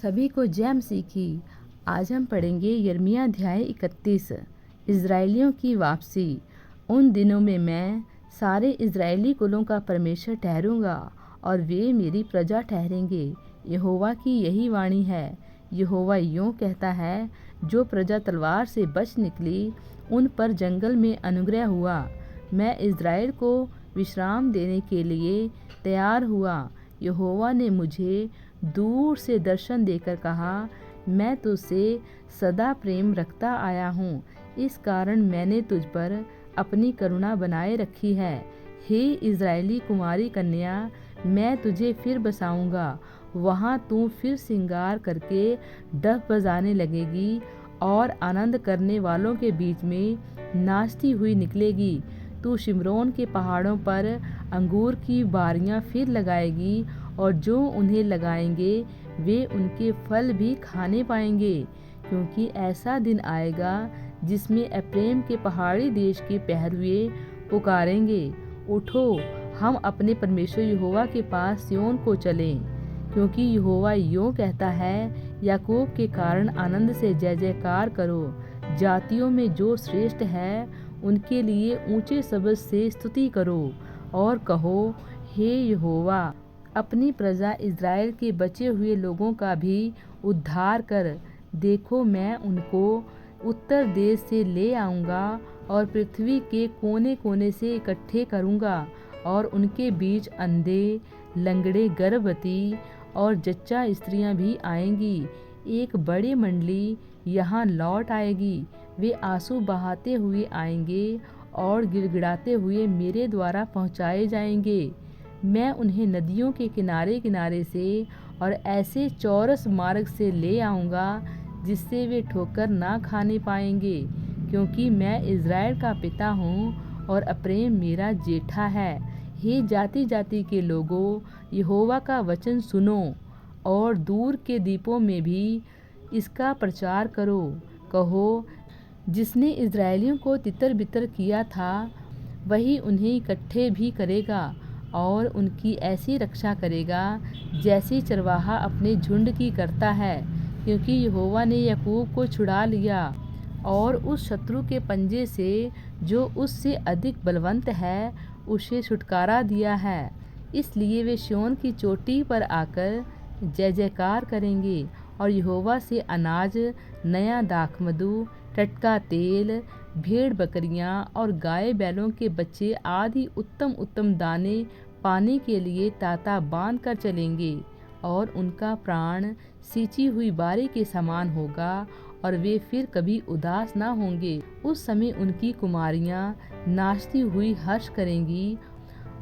सभी को जय मसीह की। आज हम पढ़ेंगे यिर्मयाह अध्याय 31। इज़राइलियों की वापसी। उन दिनों में मैं सारे इज़राइली कुलों का परमेश्वर ठहरूंगा और वे मेरी प्रजा ठहरेंगे। यहोवा की यही वाणी है। यहोवा यूँ कहता है, जो प्रजा तलवार से बच निकली उन पर जंगल में अनुग्रह हुआ। मैं इज़राइल को विश्राम देने के लिए तैयार हुआ। यहोवा ने मुझे दूर से दर्शन देकर कहा, मैं तुझसे सदा प्रेम रखता आया हूँ, इस कारण मैंने तुझ पर अपनी करुणा बनाए रखी है। हे इज़राइली कुमारी कन्या, मैं तुझे फिर बसाऊंगा। वहाँ तू फिर श्रृंगार करके डफ बजाने लगेगी और आनंद करने वालों के बीच में नाचती हुई निकलेगी। तू शिमरोन के पहाड़ों पर अंगूर की बारियां फिर लगाएगी और जो उन्हें लगाएंगे वे उनके फल भी खाने पाएंगे, क्योंकि ऐसा दिन आएगा जिसमें एप्रैम के पहाड़ी देश के पहरुए पुकारेंगे, उठो, हम अपने परमेश्वर यहोवा के पास सिय्योन को चलें। क्योंकि यहोवा यूँ कहता है, याकूब के कारण आनंद से जय जयकार करो। जातियों में जो श्रेष्ठ है उनके लिए ऊंचे शब्द से स्तुति करो और कहो, हे यहोवा, अपनी प्रजा इज़राइल के बचे हुए लोगों का भी उद्धार कर। देखो, मैं उनको उत्तर देश से ले आऊँगा और पृथ्वी के कोने कोने से इकट्ठे करूँगा, और उनके बीच अंधे, लंगड़े, गर्भवती और जच्चा स्त्रियां भी आएंगी। एक बड़ी मंडली यहाँ लौट आएगी। वे आंसू बहाते हुए आएंगे और गिड़गिड़ाते हुए मेरे द्वारा पहुँचाए जाएंगे। मैं उन्हें नदियों के किनारे किनारे से और ऐसे चौरस मार्ग से ले आऊँगा जिससे वे ठोकर ना खाने पाएंगे, क्योंकि मैं इज़राइल का पिता हूँ और एप्रैम मेरा जेठा है। हे जाति जाति के लोगों, यहोवा का वचन सुनो और दूर के द्वीपों में भी इसका प्रचार करो। कहो, जिसने इज़राइलियों को तितर बितर किया था वही उन्हें इकट्ठे भी करेगा और उनकी ऐसी रक्षा करेगा जैसी चरवाहा अपने झुंड की करता है। क्योंकि यहोवा ने याकूब को छुड़ा लिया और उस शत्रु के पंजे से जो उससे अधिक बलवंत है उसे छुटकारा दिया है। इसलिए वे सिय्योन की चोटी पर आकर जय जयकार करेंगे और यहोवा से अनाज, नया दाखमधु, टटका तेल, भेड़ बकरियां और गाय बैलों के बच्चे आदि उत्तम उत्तम दाने पाने के लिए ताता बांध कर चलेंगे, और उनका प्राण सींची हुई बारी के समान होगा और वे फिर कभी उदास ना होंगे। उस समय उनकी कुमारियां नाचती हुई हर्ष करेंगी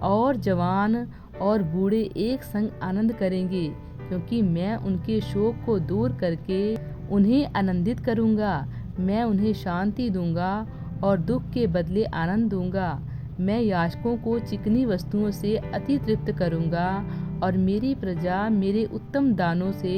और जवान और बूढ़े एक संग आनंद करेंगे, क्योंकि मैं उनके शोक को दूर करके उन्हें आनंदित करूंगा। मैं उन्हें शांति दूंगा और दुख के बदले आनंद दूंगा। मैं याजकों को चिकनी वस्तुओं से अति तृप्त करूंगा और मेरी प्रजा मेरे उत्तम दानों से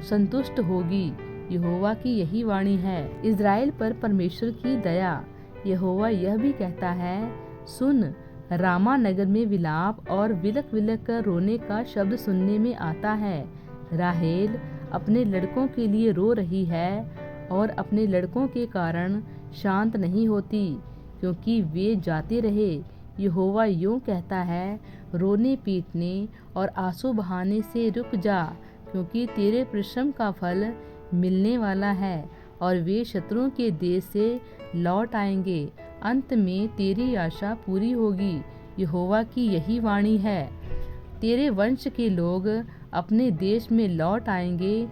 संतुष्ट होगी। यहोवा की यही वाणी है। इज़राइल पर परमेश्वर की दया। यहोवा यह भी कहता है, सुन, रामा नगर में विलाप और विलक विलक कर रोने का शब्द सुनने में आता है। राहेल अपने लड़कों के लिए रो रही है और अपने लड़कों के कारण शांत नहीं होती, क्योंकि वे जाते रहे। यहोवा यूँ कहता है, रोने पीटने और आंसू बहाने से रुक जा, क्योंकि तेरे परिश्रम का फल मिलने वाला है और वे शत्रुओं के देश से लौट आएंगे। अंत में तेरी आशा पूरी होगी। यहोवा की यही वाणी है। तेरे वंश के लोग अपने देश में लौट आएंगे।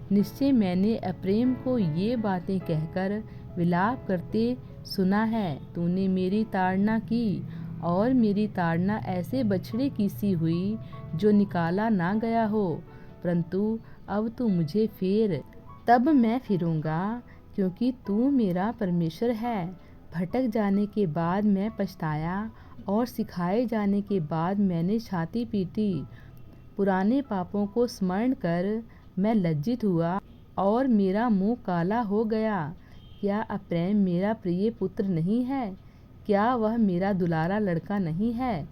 निश्चय मैंने एप्रैम को ये बातें कहकर विलाप करते सुना है। तूने मेरी ताड़ना की और मेरी ताड़ना ऐसे बछड़े की सी हुई जो निकाला ना गया हो, परंतु अब तू मुझे फेर, तब मैं फिरूंगा, क्योंकि तू मेरा परमेश्वर है। भटक जाने के बाद मैं पछताया और सिखाए जाने के बाद मैंने छाती पीटी। पुराने पापों को स्मरण कर मैं लज्जित हुआ और मेरा मुंह काला हो गया। क्या एप्रैम मेरा प्रिय पुत्र नहीं है? क्या वह मेरा दुलारा लड़का नहीं है?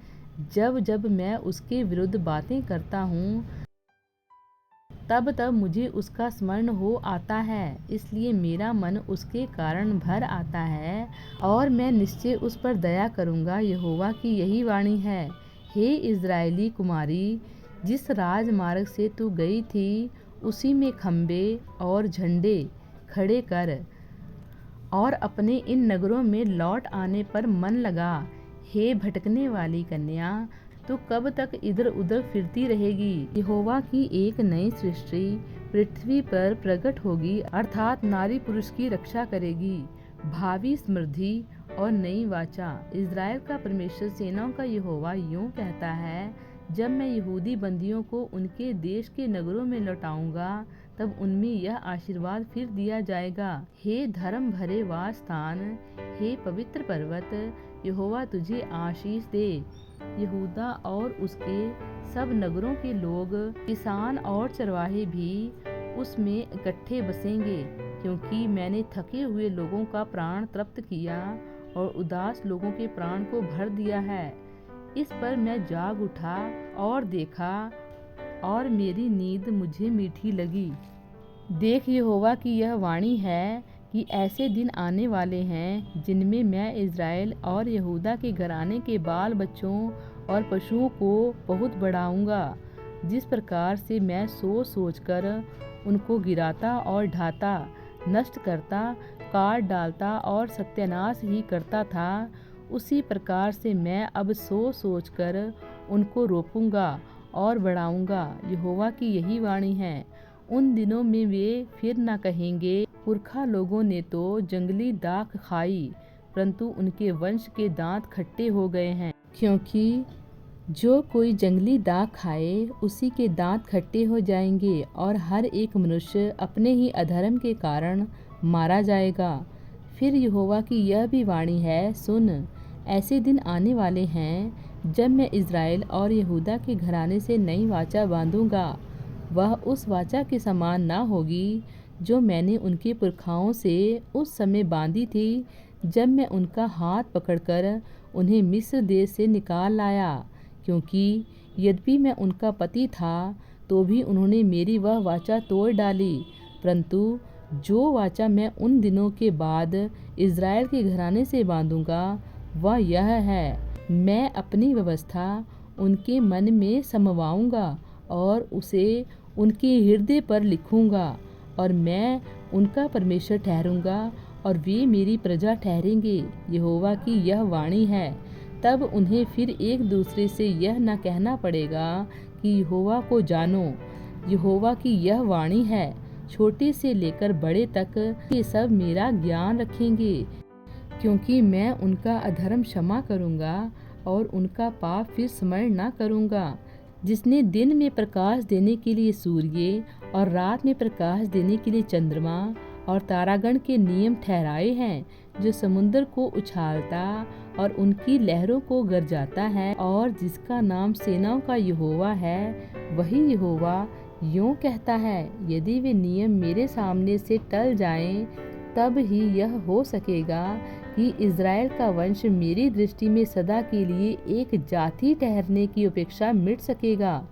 जब जब मैं उसके विरुद्ध बातें करता हूँ तब तब मुझे उसका स्मरण हो आता है, इसलिए मेरा मन उसके कारण भर आता है और मैं निश्चय उस पर दया करूँगा। यहोवा की यही वाणी है। हे इज़राइली कुमारी, जिस राजमार्ग से तू गई थी उसी में खम्भे और झंडे खड़े कर और अपने इन नगरों में लौट आने पर मन लगा। हे भटकने वाली कन्या, तू कब तक इधर उधर फिरती रहेगी? यहोवा की एक नई सृष्टि पृथ्वी पर प्रकट होगी, अर्थात नारी पुरुष की रक्षा करेगी। भावी समृद्धि और नई वाचा। इज़राइल का परमेश्वर सेनाओं का यहोवा यूं कहता है, जब मैं यहूदी बंदियों को उनके देश के नगरों में लौटाऊंगा, तब उनमें यह आशीर्वाद फिर दिया जाएगा। हे धर्म भरे वास स्थान, हे पवित्र पर्वत, यहोवा तुझे आशीष दे। यहूदा और उसके सब नगरों के लोग, किसान और चरवाहे भी उसमें इकट्ठे बसेंगे, क्योंकि मैंने थके हुए लोगों का प्राण तृप्त किया और उदास लोगों के प्राण को भर दिया है। इस पर मैं जाग उठा और देखा और मेरी नींद मुझे मीठी लगी। देख, यहोवा की यह वाणी है कि ऐसे दिन आने वाले हैं जिनमें मैं इज़राइल और यहूदा के घराने के बाल बच्चों और पशुओं को बहुत बढ़ाऊंगा, जिस प्रकार से मैं सोच सोचकर उनको गिराता और ढाता, नष्ट करता, काट डालता और सत्यानाश ही करता था, उसी प्रकार से मैं अब सोच सोचकर उनको रोपूंगा और बढ़ाऊंगा। यहोवा की यही वाणी है। उन दिनों में वे फिर न कहेंगे, पुरखा लोगों ने तो जंगली दाख खाई, परंतु उनके वंश के दांत खट्टे हो गए हैं। क्योंकि जो कोई जंगली दाख खाए उसी के दांत खट्टे हो जाएंगे और हर एक मनुष्य अपने ही अधर्म के कारण मारा जाएगा। फिर यहोवा की यह भी वाणी है, सुन, ऐसे दिन आने वाले हैं जब मैं इज़राइल और यहूदा के घराने से नई वाचा बांधूंगा। वह उस वाचा के समान ना होगी जो मैंने उनके पुरखाओं से उस समय बांधी थी, जब मैं उनका हाथ पकड़कर उन्हें मिस्र देश से निकाल लाया। क्योंकि यद्यपि मैं उनका पति था, तो भी उन्होंने मेरी वह वाचा तोड़ डाली। परंतु जो वाचा मैं उन दिनों के बाद इज़राइल के घराने से बांधूंगा, वह यह है, मैं अपनी व्यवस्था उनके मन में समवाऊंगा और उसे उनके हृदय पर लिखूंगा, और मैं उनका परमेश्वर ठहरूंगा और वे मेरी प्रजा ठहरेंगे। यहोवा की यह वाणी है। तब उन्हें फिर एक दूसरे से यह न कहना पड़ेगा कि यहोवा को जानो। यहोवा की यह वाणी है, छोटे से लेकर बड़े तक ये सब मेरा ज्ञान रखेंगे, क्योंकि मैं उनका अधर्म क्षमा करूंगा और उनका पाप फिर स्मरण न करूंगा। जिसने दिन में प्रकाश देने के लिए सूर्य और रात में प्रकाश देने के लिए चंद्रमा और तारागण के नियम ठहराए हैं, जो समुद्र को उछालता और उनकी लहरों को गरजाता है, और जिसका नाम सेनाओं का यहोवा है, वही यहोवा यूं कहता है, यदि वे नियम मेरे सामने से टल जाएं, तब ही यह हो सकेगा कि इज़राइल का वंश मेरी दृष्टि में सदा के लिए एक जाति ठहरने की अपेक्षा मिट सकेगा।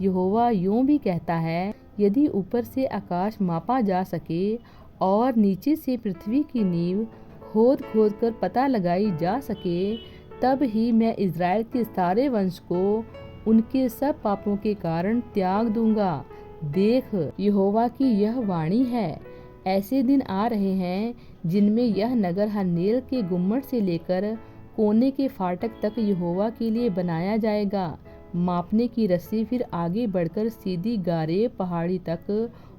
यहोवा यूं भी कहता है, यदि ऊपर से आकाश मापा जा सके और नीचे से पृथ्वी की नींव खोद खोद कर पता लगाई जा सके, तब ही मैं इज़राइल के सारे वंश को उनके सब पापों के कारण त्याग दूंगा। देख, यहोवा की यह वाणी है, ऐसे दिन आ रहे हैं जिनमें यह नगर हननेल के गुम्मट से लेकर कोने के फाटक तक यहोवा के लिए बनाया जाएगा। मापने की रस्सी फिर आगे बढ़कर सीधी गारेब पहाड़ी तक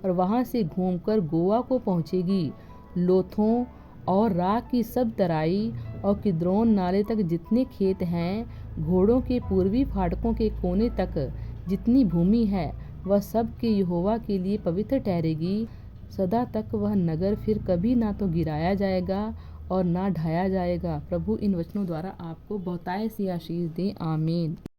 और वहां से घूमकर गोवा को पहुंचेगी। लोथों और राख की सब तराई और किद्रोन नाले तक जितने खेत हैं, घोड़ों के पूर्वी फाटकों के कोने तक जितनी भूमि है, वह सब के यहोवा के लिए पवित्र ठहरेगी। सदा तक वह नगर फिर कभी ना तो गिराया जाएगा और ना ढाया जाएगा। प्रभु इन वचनों द्वारा आपको बहुतायत सी आशीष दें। आमीन।